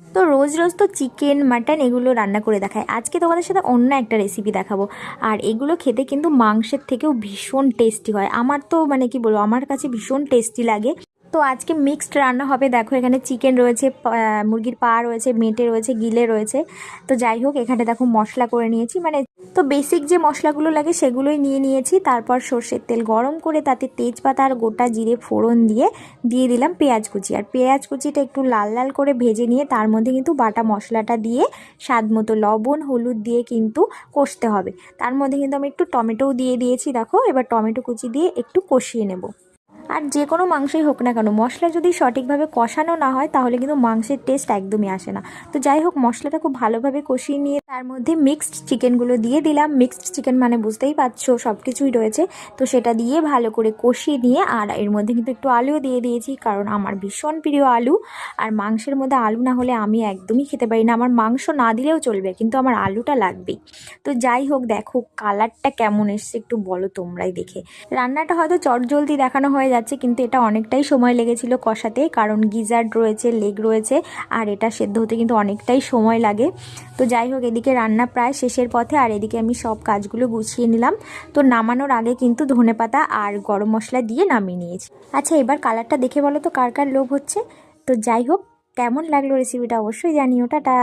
তো রোজ রোজ তো chicken mutton এগুলো রান্না করে দেখায়, আজকে তোমাদের সাথে অন্য একটা রেসিপি দেখাবো। আর এগুলো খেতে কিন্তু মাংসের থেকেও ভীষণ টেস্টি হয়, আমার তো মানে কি বলবো, আমার কাছে ভীষণ টেস্টি লাগে। তো আজকে মিক্সড রান্না হবে। দেখো এখানে চিকেন রয়েছে, মুরগির পা রয়েছে, মেটে রয়েছে, গিলে রয়েছে। তো যাই হোক, এখানে দেখো মশলা করে নিয়েছি, মানে তো বেসিক যে মশলাগুলো লাগে সেগুলোই নিয়ে নিয়েছি। তারপর সর্ষের তেল গরম করে তাতে তেজপাতা আর গোটা জিরে ফোড়ন দিয়ে দিলাম পেঁয়াজ কুচি। আর পেঁয়াজ কুচিটা একটু লাল লাল করে ভেজে নিয়ে তার মধ্যে কিন্তু বাটা মশলাটা দিয়ে স্বাদ মতো লবণ হলুদ দিয়ে কিন্তু কষতে হবে। তার মধ্যে কিন্তু আমি একটু টমেটোও দিয়ে দিয়েছি। দেখো এবার টমেটো কুচি দিয়ে একটু কষিয়ে নেব। আর যে কোনো মাংসই হোক না কেন, মশলা যদি সঠিকভাবে কষানো না হয় তাহলে কিন্তু মাংসের টেস্ট একদমই আসে না। তো যাই হোক, মশলাটা খুব ভালোভাবে কষিয়ে নিয়ে তার মধ্যে মিক্সড চিকেনগুলো দিয়ে দিলাম। মিক্সড চিকেন মানে বুঝতেই পারছো সব কিছুই রয়েছে। তো সেটা দিয়ে ভালো করে কষিয়ে নিয়ে, আর এর মধ্যে কিন্তু একটু আলুও দিয়ে দিয়েছি, কারণ আমার ভীষণ প্রিয় আলু। আর মাংসের মধ্যে আলু না হলে আমি একদমই খেতে পারি না। আমার মাংস না দিলেও চলবে, কিন্তু আমার আলুটা লাগবেই। তো যাই হোক, দেখো কালারটা কেমন এসছে একটু বলো তোমরাই দেখে। রান্নাটা হয়তো চটজলদি দেখানো হয়ে যাচ্ছে, কিন্তু এটা অনেকটাই সময় লেগেছিল কষাতে, কারণ গিজার্ড রয়েছে, লেগ রয়েছে, আর এটা সেদ্ধ হতে কিন্তু অনেকটাই সময় লাগে। তো যাই হোক, এদিকে রান্না প্রায় শেষের পথে, আর এদিকে আমি সব কাজগুলো গুছিয়ে নিলাম। তো নামানোর আগে কিন্তু ধনেপাতা আর গরম মশলা দিয়ে নামিয়ে নিয়েছি। আচ্ছা, এবার কালারটা দেখে বলো তো কার কার লোভ হচ্ছে। তো যাই হোক, কেমন লাগলো রেসিপিটা অবশ্যই জানিও। টাটা।